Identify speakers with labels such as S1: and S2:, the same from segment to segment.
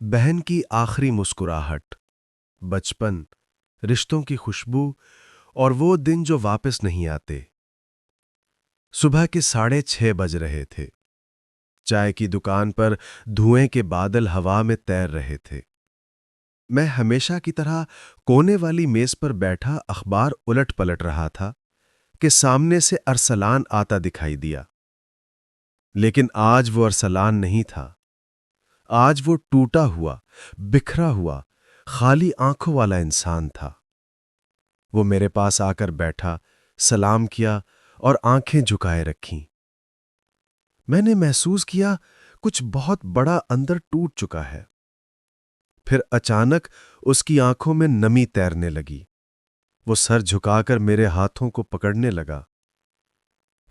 S1: بہن کی آخری مسکراہٹ، بچپن، رشتوں کی خوشبو اور وہ دن جو واپس نہیں آتے۔ صبح کے 6:30 بج رہے تھے۔ چائے کی دکان پر دھوئیں کے بادل ہوا میں تیر رہے تھے۔ میں ہمیشہ کی طرح کونے والی میز پر بیٹھا اخبار الٹ پلٹ رہا تھا کہ سامنے سے ارسلان آتا دکھائی دیا۔ لیکن آج وہ ارسلان نہیں تھا۔ آج وہ ٹوٹا ہوا، بکھرا ہوا، خالی آنکھوں والا انسان تھا۔ وہ میرے پاس آ کر بیٹھا، سلام کیا اور آنکھیں جھکائے رکھیں۔ میں نے محسوس کیا کچھ بہت بڑا اندر ٹوٹ چکا ہے۔ پھر اچانک اس کی آنکھوں میں نمی تیرنے لگی۔ وہ سر جھکا کر میرے ہاتھوں کو پکڑنے لگا۔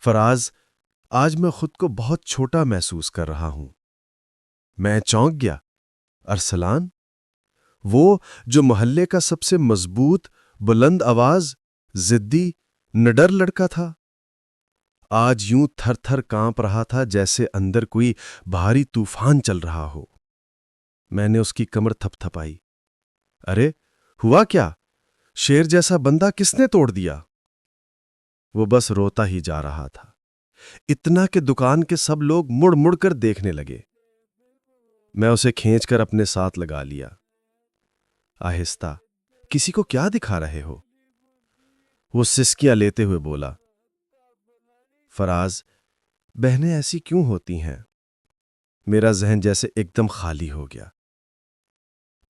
S1: فراز، آج میں خود کو بہت چھوٹا محسوس کر رہا ہوں۔ میں چونک گیا۔ ارسلان، وہ جو محلے کا سب سے مضبوط، بلند آواز، ضدی، نڈر لڑکا تھا، آج یوں تھر تھر کانپ رہا تھا جیسے اندر کوئی بھاری طوفان چل رہا ہو۔ میں نے اس کی کمر تھپ تھپائی۔ ارے ہوا کیا؟ شیر جیسا بندہ کس نے توڑ دیا؟ وہ بس روتا ہی جا رہا تھا، اتنا کہ دکان کے سب لوگ مڑ مڑ کر دیکھنے لگے۔ میں اسے کھینچ کر اپنے ساتھ لگا لیا۔ آہستہ، کسی کو کیا دکھا رہے ہو؟ وہ سسکیاں لیتے ہوئے بولا۔ فراز، بہنیں ایسی کیوں ہوتی ہیں؟ میرا ذہن جیسے ایک دم خالی ہو گیا۔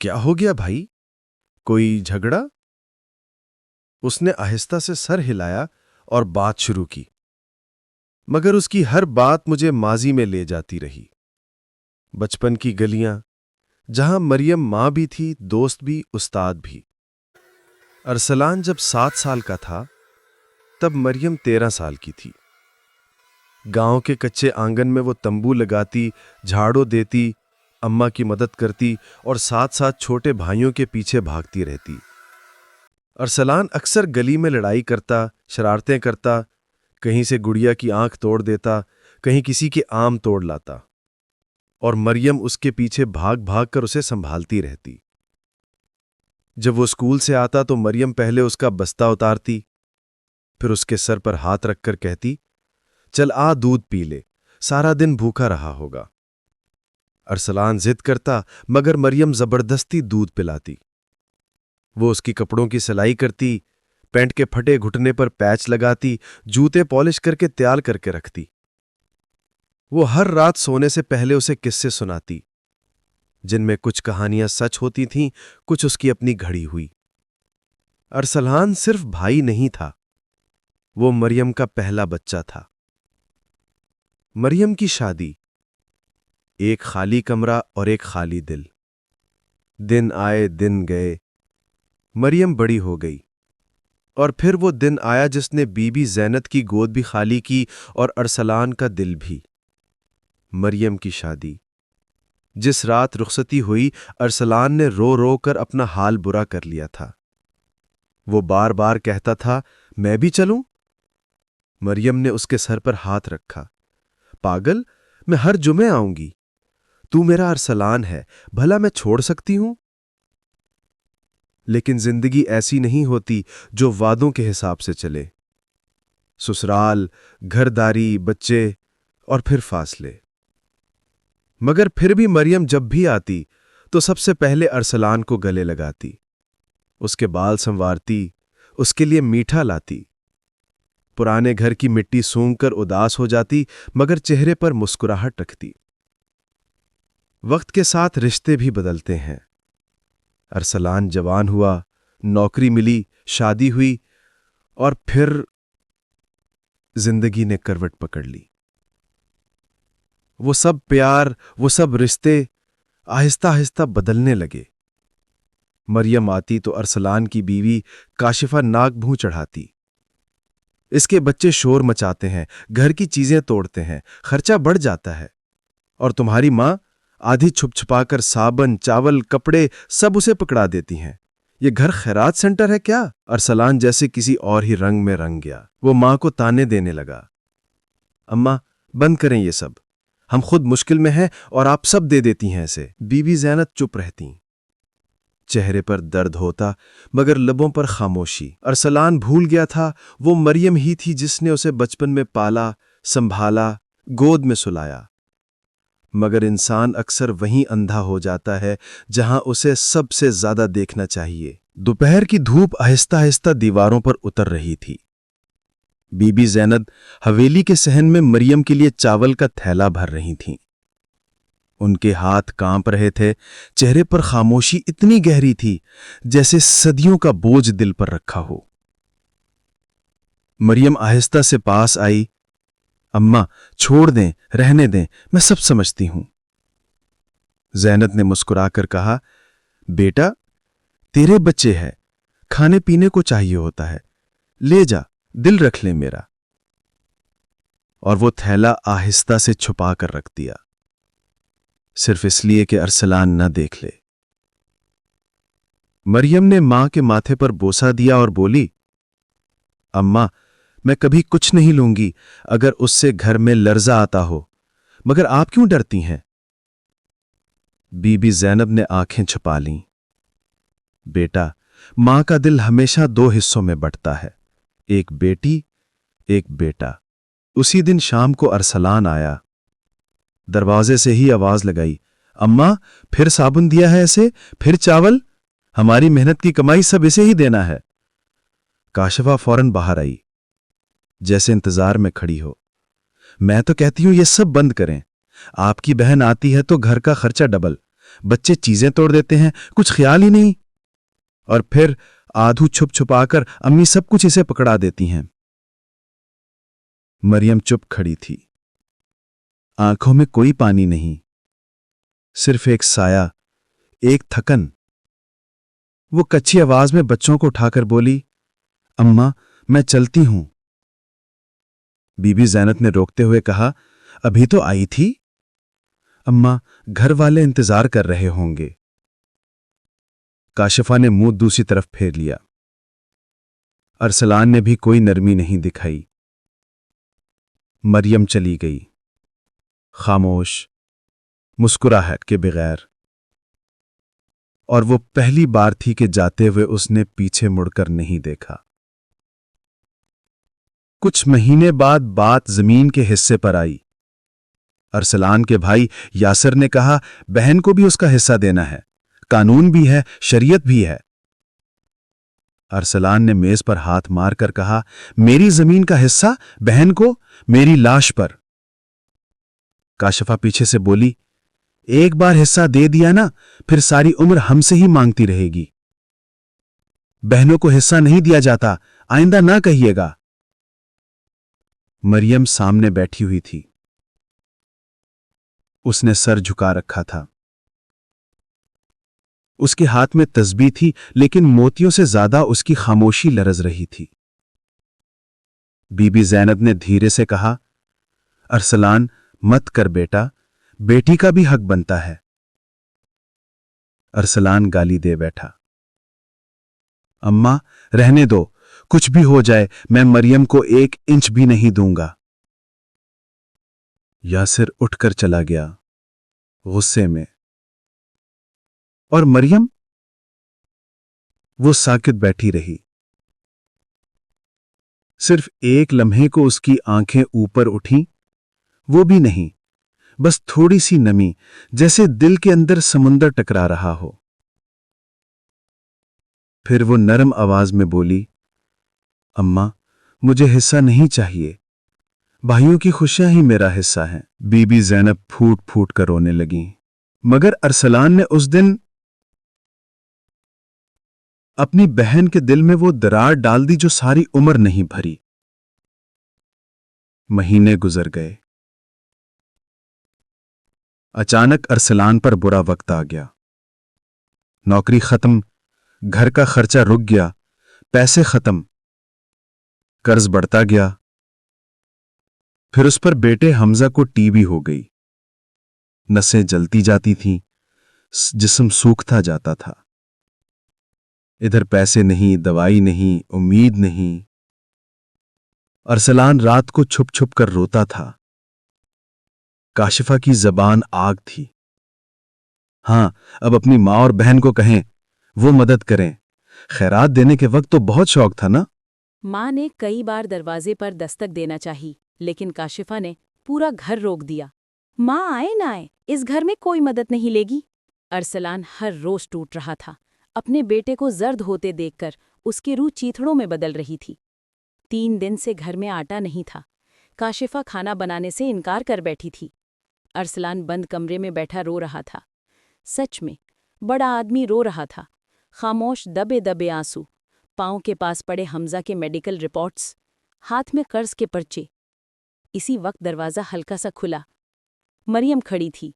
S1: کیا ہو گیا بھائی؟ کوئی جھگڑا؟ اس نے آہستہ سے سر ہلایا اور بات شروع کی، مگر اس کی ہر بات مجھے ماضی میں لے جاتی رہی۔ بچپن کی گلیاں، جہاں مریم ماں بھی تھی، دوست بھی، استاد بھی۔ ارسلان جب 7 سال کا تھا، تب مریم 13 سال کی تھی۔ گاؤں کے کچے آنگن میں وہ تمبو لگاتی، جھاڑو دیتی، اماں کی مدد کرتی اور ساتھ ساتھ چھوٹے بھائیوں کے پیچھے بھاگتی رہتی۔ ارسلان اکثر گلی میں لڑائی کرتا، شرارتیں کرتا، کہیں سے گڑیا کی آنکھ توڑ دیتا، کہیں کسی کے آم توڑ لاتا، اور مریم اس کے پیچھے بھاگ بھاگ کر اسے سنبھالتی رہتی۔ جب وہ اسکول سے آتا تو مریم پہلے اس کا بستہ اتارتی، پھر اس کے سر پر ہاتھ رکھ کر کہتی، چل آ دودھ پی لے، سارا دن بھوکا رہا ہوگا۔ ارسلان ضد کرتا، مگر مریم زبردستی دودھ پلاتی۔ وہ اس کی کپڑوں کی سلائی کرتی، پینٹ کے پھٹے گھٹنے پر پیچ لگاتی، جوتے پالش کر کے تیار کر کے رکھتی۔ وہ ہر رات سونے سے پہلے اسے قصے سناتی، جن میں کچھ کہانیاں سچ ہوتی تھیں، کچھ اس کی اپنی گھڑی ہوئی۔ ارسلان صرف بھائی نہیں تھا، وہ مریم کا پہلا بچہ تھا۔ مریم کی شادی، ایک خالی کمرہ اور ایک خالی دل۔ دن آئے دن گئے، مریم بڑی ہو گئی، اور پھر وہ دن آیا جس نے بی بی زینت کی گود بھی خالی کی اور ارسلان کا دل بھی۔ مریم کی شادی، جس رات رخصتی ہوئی، ارسلان نے رو رو کر اپنا حال برا کر لیا تھا۔ وہ بار بار کہتا تھا، میں بھی چلوں؟ مریم نے اس کے سر پر ہاتھ رکھا۔ پاگل، میں ہر جمعے آؤں گی، تو میرا ارسلان ہے، بھلا میں چھوڑ سکتی ہوں؟ لیکن زندگی ایسی نہیں ہوتی جو وعدوں کے حساب سے چلے۔ سسرال، گھرداری، بچے اور پھر فاصلے۔ مگر پھر بھی مریم جب بھی آتی تو سب سے پہلے ارسلان کو گلے لگاتی، اس کے بال سنوارتی، اس کے لیے میٹھا لاتی۔ پرانے گھر کی مٹی سونگھ کر اداس ہو جاتی، مگر چہرے پر مسکراہٹ رکھتی۔ وقت کے ساتھ رشتے بھی بدلتے ہیں۔ ارسلان جوان ہوا، نوکری ملی، شادی ہوئی، اور پھر زندگی نے کروٹ پکڑ لی۔ وہ سب پیار، وہ سب رشتے آہستہ آہستہ بدلنے لگے۔ مریم آتی تو ارسلان کی بیوی کاشفہ ناک بھوں چڑھاتی، اس کے بچے شور مچاتے ہیں، گھر کی چیزیں توڑتے ہیں، خرچہ بڑھ جاتا ہے، اور تمہاری ماں آدھی چھپ چھپا کر صابن، چاول، کپڑے سب اسے پکڑا دیتی ہیں۔ یہ گھر خیرات سینٹر ہے کیا؟ ارسلان جیسے کسی اور ہی رنگ میں رنگ گیا۔ وہ ماں کو تانے دینے لگا، اماں بند کریں یہ سب، ہم خود مشکل میں ہیں اور آپ سب دے دیتی ہیں اسے۔ بی بی زینب چپ رہتی، چہرے پر درد ہوتا مگر لبوں پر خاموشی۔ ارسلان بھول گیا تھا وہ مریم ہی تھی جس نے اسے بچپن میں پالا، سنبھالا، گود میں سلایا۔ مگر انسان اکثر وہیں اندھا ہو جاتا ہے جہاں اسے سب سے زیادہ دیکھنا چاہیے۔ دوپہر کی دھوپ آہستہ آہستہ دیواروں پر اتر رہی تھی۔ بی بی زینب حویلی کے صحن میں مریم کے لیے چاول کا تھیلا بھر رہی تھیں۔ ان کے ہاتھ کانپ رہے تھے، چہرے پر خاموشی اتنی گہری تھی جیسے صدیوں کا بوجھ دل پر رکھا ہو۔ مریم آہستہ سے پاس آئی۔ اماں چھوڑ دیں، رہنے دیں، میں سب سمجھتی ہوں۔ زینب نے مسکرا کر کہا، بیٹا تیرے بچے ہے، کھانے پینے کو چاہیے ہوتا ہے، لے جا، دل رکھ لے میرا۔ اور وہ تھیلا آہستہ سے چھپا کر رکھ دیا، صرف اس لیے کہ ارسلان نہ دیکھ لے۔ مریم نے ماں کے ماتھے پر بوسہ دیا اور بولی، اماں میں کبھی کچھ نہیں لوں گی اگر اس سے گھر میں لرزہ آتا ہو، مگر آپ کیوں ڈرتی ہیں؟ بی بی زینب نے آنکھیں چھپا لیں۔ بیٹا ماں کا دل ہمیشہ دو حصوں میں بٹتا ہے، ایک بیٹی، ایک بیٹا۔ اسی دن شام کو ارسلان آیا، دروازے سے ہی آواز لگائی، اماں پھر صابن دیا ہے اسے، پھر چاول، ہماری محنت کی کمائی سب اسے ہی دینا ہے۔ کاشفہ فوراً باہر آئی، جیسے انتظار میں کھڑی ہو۔ میں تو کہتی ہوں یہ سب بند کریں، آپ کی بہن آتی ہے تو گھر کا خرچہ ڈبل، بچے چیزیں توڑ دیتے ہیں، کچھ خیال ہی نہیں، اور پھر آدھو چھپ چھپا کر امی سب کچھ اسے پکڑا دیتی ہیں۔ مریم چپ کھڑی تھی، آنکھوں میں کوئی پانی نہیں، صرف ایک سایہ، ایک تھکن۔ وہ کچھی آواز میں بچوں کو اٹھا کر بولی، اماں میں چلتی ہوں۔ بی بی زینب نے روکتے ہوئے کہا، ابھی تو آئی تھی؟ اماں گھر والے انتظار کر رہے ہوں گے۔ کاشفہ نے منہ دوسری طرف پھیر لیا۔ ارسلان نے بھی کوئی نرمی نہیں دکھائی۔ مریم چلی گئی، خاموش، مسکراہٹ کے بغیر، اور وہ پہلی بار تھی کہ جاتے ہوئے اس نے پیچھے مڑ کر نہیں دیکھا۔ کچھ مہینے بعد بات زمین کے حصے پر آئی۔ ارسلان کے بھائی یاسر نے کہا، بہن کو بھی اس کا حصہ دینا ہے، قانون بھی ہے، شریعت بھی ہے۔ ارسلان نے میز پر ہاتھ مار کر کہا، میری زمین کا حصہ بہن کو، میری لاش پر۔ کاشفہ پیچھے سے بولی، ایک بار حصہ دے دیا نا، پھر ساری عمر ہم سے ہی مانگتی رہے گی۔ بہنوں کو حصہ نہیں دیا جاتا، آئندہ نہ کہیے گا۔ مریم سامنے بیٹھی ہوئی تھی، اس نے سر جھکا رکھا تھا۔ اس کے ہاتھ میں تسبیح تھی، لیکن موتیوں سے زیادہ اس کی خاموشی لرز رہی تھی۔ بی بی زینب نے دھیرے سے کہا، ارسلان مت کر بیٹا، بیٹی کا بھی حق بنتا ہے۔ ارسلان گالی دے بیٹھا، اماں رہنے دو، کچھ بھی ہو جائے میں مریم کو 1 انچ بھی نہیں دوں گا۔ یاسر اٹھ کر چلا گیا، غصے میں۔ اور مریم؟ وہ ساکت بیٹھی رہی۔ صرف ایک لمحے کو اس کی آنکھیں اوپر اٹھیں، وہ بھی نہیں، بس تھوڑی سی نمی، جیسے دل کے اندر سمندر ٹکرا رہا ہو۔ پھر وہ نرم آواز میں بولی، اماں مجھے حصہ نہیں چاہیے، بھائیوں کی خوشیاں ہی میرا حصہ ہیں۔ بی بی زینب پھوٹ پھوٹ کر رونے لگیں، مگر ارسلان نے اس دن اپنی بہن کے دل میں وہ دراڑ ڈال دی جو ساری عمر نہیں بھری۔ مہینے گزر گئے۔ اچانک ارسلان پر برا وقت آ گیا، نوکری ختم، گھر کا خرچہ رک گیا، پیسے ختم، قرض بڑھتا گیا۔ پھر اس پر بیٹے حمزہ کو ٹی بی ہو گئی، نسیں جلتی جاتی تھیں، جسم سوکھتا جاتا تھا۔ ادھر پیسے نہیں، دوائی نہیں، امید نہیں۔ ارسلان رات کو چھپ چھپ کر روتا تھا،
S2: کاشفہ کی زبان آگ تھی۔ ہاں، اب اپنی ماں اور بہن کو کہیں وہ مدد کریں۔ خیرات دینے کے وقت تو بہت شوق تھا نا؟
S3: ماں نے کئی بار دروازے پر دستک دینا چاہی، لیکن کاشفہ نے پورا گھر روک دیا۔ ماں آئے نہ آئے، اس گھر میں کوئی مدد نہیں لے گی۔ ارسلان ہر روز ٹوٹ رہا تھا۔ اپنے بیٹے کو زرد ہوتے دیکھ کر اس کی روح چیتھڑوں میں بدل رہی تھی۔ 3 دن سے گھر میں آٹا نہیں تھا۔ کاشفہ کھانا بنانے سے انکار کر بیٹھی تھی۔ ارسلان بند کمرے میں بیٹھا رو رہا تھا۔ سچ میں، بڑا آدمی رو رہا تھا، خاموش دبے دبے آنسو، پاؤں کے پاس پڑے حمزہ کے میڈیکل رپورٹس، ہاتھ میں قرض کے پرچے۔ اسی وقت دروازہ ہلکا سا کھلا۔ مریم کھڑی تھی۔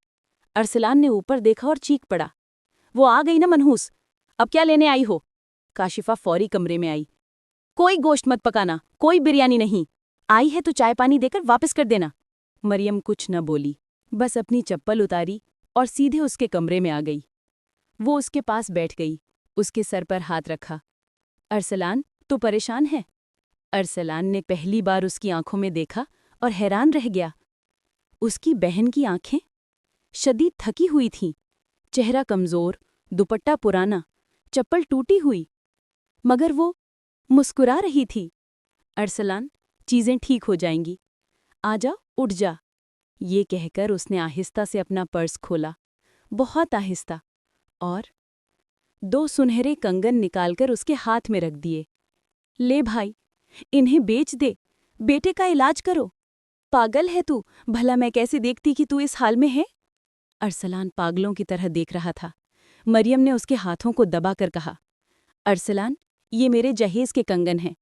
S3: ارسلان نے اوپر دیکھا اور چیخ پڑا، وہ آ گئی نا منحوس، اب کیا لینے آئی ہو؟ کاشفہ فوری کمرے میں آئی۔ کوئی گوشت مت پکانا، کوئی بریانی نہیں، آئی ہے تو چائے پانی دے کر واپس کر دینا۔ مریم کچھ نہ بولی، بس اپنی چپل اتاری اور سیدھے اس کے کمرے میں آ گئی۔ وہ اس کے پاس بیٹھ گئی، اس کے سر پر ہاتھ رکھا۔ ارسلان، تو پریشان ہے؟ ارسلان نے پہلی بار اس کی آنکھوں میں دیکھا اور حیران رہ گیا۔ اس کی بہن کی آنکھیں شدید تھکی ہوئی تھیں، چہرہ کمزور، دوپٹہ پرانا، چپل ٹوٹی ہوئی، مگر وہ مسکرا رہی تھی۔ ارسلان، چیزیں ٹھیک ہو جائیں گی، آجا، اٹھ جا۔ یہ کہہ کر اس نے آہستہ سے اپنا پرس کھولا، بہت آہستہ، اور 2 سنہرے کنگن نکال کر اس کے ہاتھ میں رکھ دیے۔ لے بھائی، انہیں بیچ دے، بیٹے کا علاج کرو۔ پاگل ہے تو، بھلا میں کیسے دیکھتی کہ تو اس حال میں ہے؟ ارسلان پاگلوں کی طرح دیکھ رہا تھا۔ مریم نے اس کے ہاتھوں کو دبا کر کہا، ارسلان، یہ میرے جہیز کے کنگن ہیں،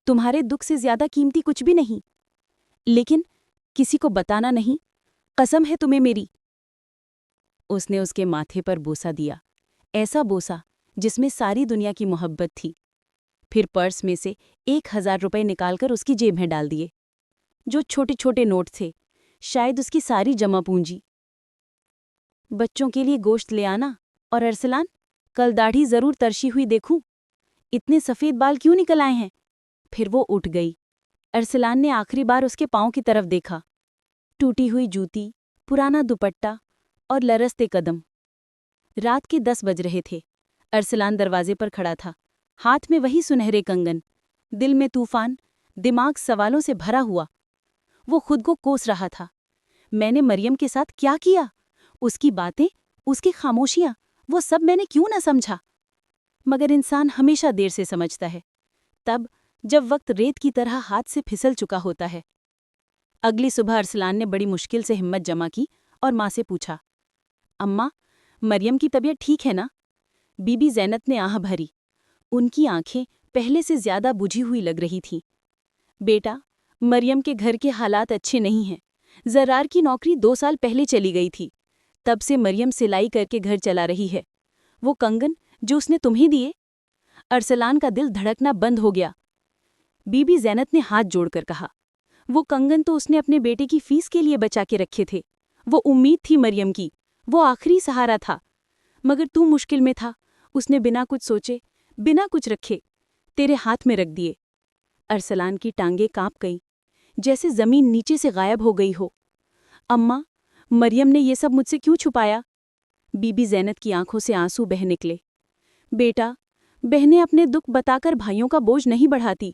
S3: تمہارے دکھ سے زیادہ قیمتی کچھ بھی نہیں، لیکن کسی کو بتانا نہیں، قسم ہے تمہیں میری۔ اس نے اس کے ماتھے پر بوسہ دیا، ایسا بوسہ جس میں ساری دنیا کی محبت تھی۔ پھر پرس میں سے 1000 روپے نکال کر اس کی جیب میں ڈال دیے، جو چھوٹے چھوٹے نوٹ تھے، شاید اس کی ساری جمع پونجی۔ بچوں کے لیے گوشت لے آنا، اور ارسلان، کل داڑھی ضرور ترشی ہوئی دیکھوں، اتنے سفید بال کیوں نکل آئے ہیں؟ پھر وہ اٹھ گئی۔ ارسلان نے آخری بار اس کے پاؤں کی طرف دیکھا، ٹوٹی ہوئی جوتی، پرانا دوپٹہ اور لرزتے قدم۔ رات کے 10 بج رہے تھے۔ ارسلان دروازے پر کھڑا تھا، ہاتھ میں وہی سنہرے کنگن، دل میں طوفان، دماغ سوالوں سے بھرا ہوا۔ وہ خود کو کوس رہا تھا، میں نے مریم کے ساتھ کیا کیا؟ اس کی باتیں، اس کی خاموشیاں، وہ سب میں نے کیوں نہ سمجھا؟ مگر انسان ہمیشہ دیر سے سمجھتا ہے، تب جب وقت ریت کی طرح ہاتھ سے پھسل چکا ہوتا ہے۔ اگلی صبح ارسلان نے بڑی مشکل سے ہمت جمع کی اور ماں سے پوچھا، اماں، مریم کی طبیعت ٹھیک ہے نا؟ بی بی زینت نے آہ بھری، ان کی آنکھیں پہلے سے زیادہ بجھی ہوئی لگ رہی تھیں۔ بیٹا، مریم کے گھر کے حالات اچھے نہیں ہیں۔ زرار کی نوکری 2 سال پہلے چلی گئی تھی، تب سے مریم سلائی کر کے گھر چلا رہی ہے۔ وہ کنگن جو اس نے تمہیں دیے؟ ارسلان کا دل دھڑکنا بند ہو گیا۔ بی بی زینت نے ہاتھ جوڑ کر کہا، وہ کنگن تو اس نے اپنے بیٹے کی فیس کے لیے بچا کے رکھے تھے، وہ امید تھی مریم کی، وہ آخری سہارا تھا، مگر تو مشکل میں تھا، اس نے بنا کچھ سوچے، بنا کچھ رکھے، تیرے ہاتھ میں رکھ دیے۔ ارسلان کی ٹانگیں کانپ گئیں، جیسے زمین نیچے سے غائب ہو گئی ہو۔ اماں، مریم نے یہ سب مجھ سے کیوں چھپایا؟ بی بی زینت کی آنکھوں سے آنسو بہہ نکلے۔ بیٹا، بہنیں اپنے دکھ بتا کر بھائیوں کا بوجھ نہیں بڑھاتی،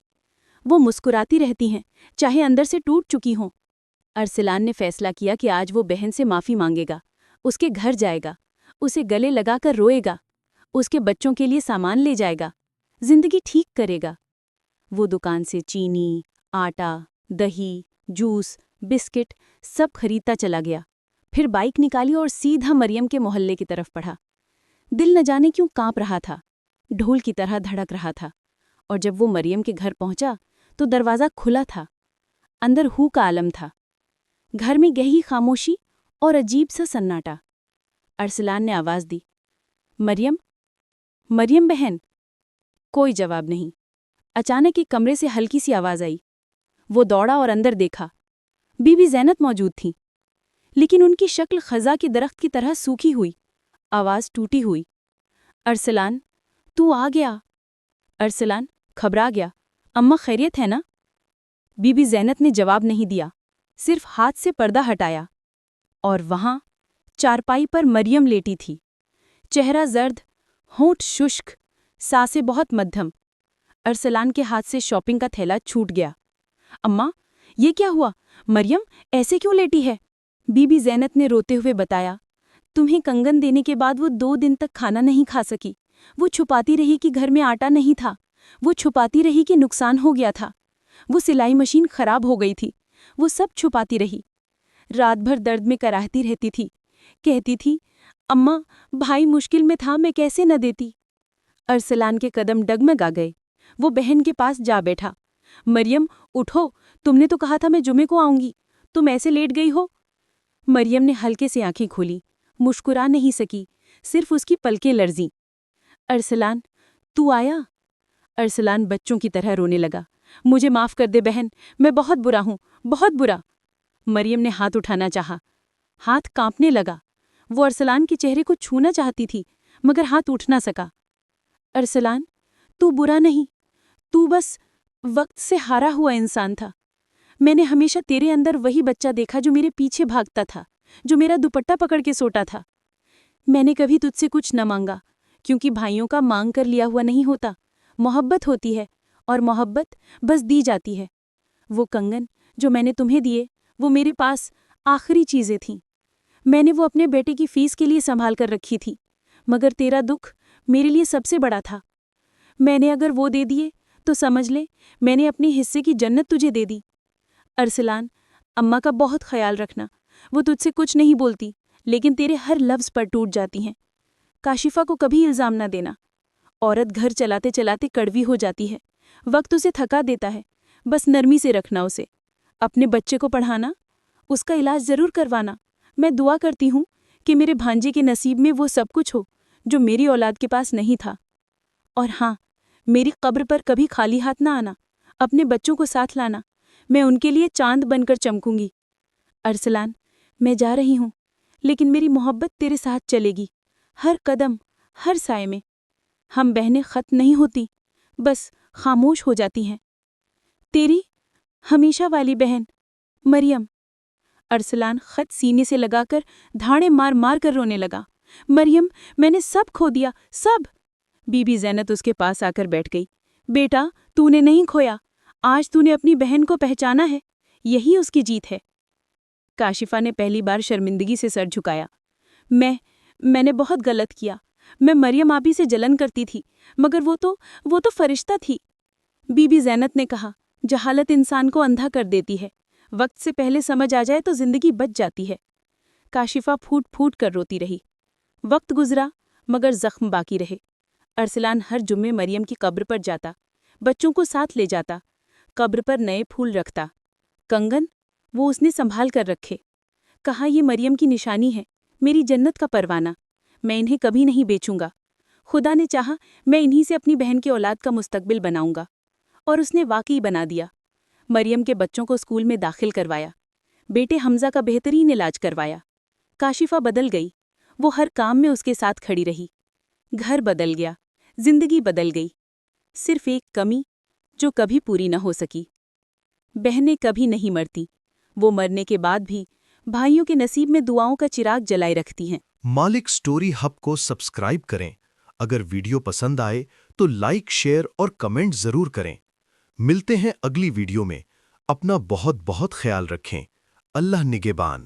S3: وہ مسکراتی رہتی ہیں، چاہے اندر سے ٹوٹ چکی ہوں۔ ارسلان نے فیصلہ کیا کہ آج وہ بہن سے معافی مانگے گا، اس کے گھر جائے گا، اسے گلے لگا کر روئے گا، اس کے بچوں کے لیے سامان لے جائے گا، زندگی ٹھیک کرے گا۔ وہ دکان سے چینی، آٹا، دہی، جوس، بسکٹ سب خریدتا چلا گیا، پھر بائک نکالی اور سیدھا مریم کے محلے کی طرف پڑھا۔ دل نہ جانے کیوں کانپ رہا تھا، ڈھول کی طرح دھڑک رہا تھا، اور جب وہ مریم کے گھر پہنچا تو دروازہ کھلا تھا، اندر ہو کا عالم تھا، گھر میں گہری خاموشی اور عجیب سا سناٹا۔ ارسلان نے آواز دی، مریم، مریم بہن۔ کوئی جواب نہیں۔ اچانک ایک کمرے سے ہلکی سی آواز آئی۔ وہ دوڑا اور اندر دیکھا، بی بی زینت موجود تھیں، لیکن ان کی شکل خزاں کے درخت کی طرح سوکھی ہوئی، آواز ٹوٹی ہوئی۔ ارسلان، تو آ گیا۔ ارسلان گھبرا گیا، اماں خیریت ہے نا؟ بی بی زینت نے جواب نہیں دیا، صرف ہاتھ سے پردہ ہٹایا، اور وہاں چارپائی پر مریم لیٹی تھی، چہرہ زرد، ہونٹ ششک، سانسیں بہت مدھم۔ ارسلان کے ہاتھ سے شاپنگ کا تھیلا چھوٹ گیا۔ اماں، یہ کیا ہوا؟ مریم ایسے کیوں لیٹی ہے؟ بی بی زینت نے روتے ہوئے بتایا، تمہیں کنگن دینے کے بعد وہ 2 دن تک کھانا نہیں کھا سکی۔ وہ چھپاتی رہی کہ گھر میں آٹا نہیں تھا، وہ چھپاتی رہی کہ نقصان ہو گیا تھا، وہ سلائی مشین خراب ہو گئی تھی، وہ سب چھپاتی رہی۔ رات بھر درد میں کراہتی رہتی تھی، کہتی تھی، اماں بھائی مشکل میں تھا، میں کیسے نہ دیتی۔ ارسلان کے قدم ڈگمگا گئے۔ وہ بہن کے پاس جا بیٹھا۔ مریم اٹھو، تم نے تو کہا تھا میں جمعے کو آؤں گی، تم ایسے لیٹ گئی ہو۔ مریم نے ہلکے سے آنکھیں کھولی، مسکرا نہیں سکی، صرف اس کی پلکیں لرزیں۔ ارسلان، تو آیا؟ ارسلان بچوں کی طرح رونے لگا۔ مجھے معاف کر دے بہن، میں بہت برا ہوں، بہت برا۔ مریم نے ہاتھ اٹھانا چاہا، ہاتھ کانپنے لگا۔ وہ ارسلان کے چہرے کو چھونا چاہتی تھی، مگر ہاتھ اٹھ نہ سکا۔ ارسلان، تو برا نہیں، تو بس وقت سے ہارا ہوا انسان تھا۔ میں نے ہمیشہ تیرے اندر وہی بچہ دیکھا جو میرے پیچھے بھاگتا تھا، جو میرا دوپٹہ پکڑ کے سوتا تھا۔ میں نے کبھی تجھ سے کچھ نہ مانگا، کیونکہ بھائیوں کا مانگ کر لیا ہوا نہیں ہوتا، محبت ہوتی ہے، اور محبت بس دی جاتی ہے۔ وہ کنگن جو میں نے تمہیں دیے، وہ میرے پاس آخری چیزیں تھیں۔ میں نے وہ اپنے بیٹے کی فیس کے لیے سنبھال کر رکھی تھی، مگر تیرا دکھ میرے لیے سب سے بڑا تھا۔ میں نے اگر وہ دے دیے تو سمجھ لے میں نے اپنے حصے کی جنت تجھے دے دی۔ ارسلان، اماں کا بہت خیال رکھنا، وہ تجھ سے کچھ نہیں بولتی، لیکن تیرے ہر لفظ پر ٹوٹ جاتی ہیں۔ کاشفہ کو کبھی الزام نہ دینا، عورت گھر چلاتے چلاتے کڑوی ہو جاتی ہے، وقت اسے تھکا دیتا ہے، بس نرمی سے رکھنا اسے، اپنے بچے کو پڑھانا، اس کا علاج ضرور کروانا۔ میں دعا کرتی ہوں کہ میرے بھانجے کے نصیب میں وہ سب کچھ ہو جو میری اولاد کے پاس نہیں تھا۔ اور ہاں، میری قبر پر کبھی خالی ہاتھ نہ آنا، اپنے بچوں کو ساتھ لانا، میں ان کے لیے چاند بن کر چمکوں گی۔ ارسلان، میں جا رہی ہوں، لیکن میری محبت تیرے ساتھ چلے گی، ہر قدم، ہر سائے میں۔ ہم بہنیں ختم نہیں ہوتی، بس خاموش ہو جاتی ہیں۔ تیری ہمیشہ والی بہن، مریم۔ ارسلان خط سینے سے لگا کر دھاڑے مار مار کر رونے لگا۔ مریم، میں نے سب کھو دیا، سب۔ بی بی زینت اس کے پاس آ کر بیٹھ گئی۔ بیٹا، تو نے نہیں کھویا، آج تو نے اپنی بہن کو پہچانا ہے، یہی اس کی جیت ہے۔ کاشفہ نے پہلی بار شرمندگی سے سر جھکایا۔ میں نے بہت غلط کیا، میں مریم آپی سے جلن کرتی تھی، مگر وہ تو فرشتہ تھی۔ بی بی زینت نے کہا، جہالت انسان کو اندھا کر دیتی ہے، وقت سے پہلے سمجھ آ جائے تو زندگی بچ جاتی ہے۔ کاشفہ پھوٹ پھوٹ کر روتی رہی۔ وقت گزرا، مگر زخم باقی رہے۔ ارسلان ہر جمعے مریم کی قبر پر جاتا، بچوں کو ساتھ لے جاتا، قبر پر نئے پھول رکھتا۔ کنگن وہ اس نے سنبھال کر رکھے، کہا یہ مریم کی نشانی ہے، میری جنت کا پروانہ، میں انہیں کبھی نہیں بیچوں گا۔ خدا نے چاہا میں انہی سے اپنی بہن کے اولاد کا مستقبل بناؤں گا، اور اس نے واقعی بنا دیا۔ مریم کے بچوں کو اسکول میں داخل کروایا، بیٹے حمزہ کا بہترین علاج کروایا۔ کاشفہ بدل گئی، وہ ہر کام میں اس کے ساتھ کھڑی رہی۔ گھر بدل گیا، زندگی بدل گئی، صرف ایک کمی جو کبھی پوری نہ ہو سکی۔ بہنیں کبھی نہیں مرتی، وہ مرنے کے بعد بھی بھائیوں کے نصیب میں دعاؤں کا چراغ جلائے رکھتی ہیں۔
S1: مالک سٹوری ہب کو سبسکرائب کریں۔ اگر ویڈیو پسند آئے تو لائک، شیئر اور کمنٹ ضرور کریں۔ ملتے ہیں اگلی ویڈیو میں۔ اپنا بہت بہت خیال رکھیں۔ اللہ نگہبان۔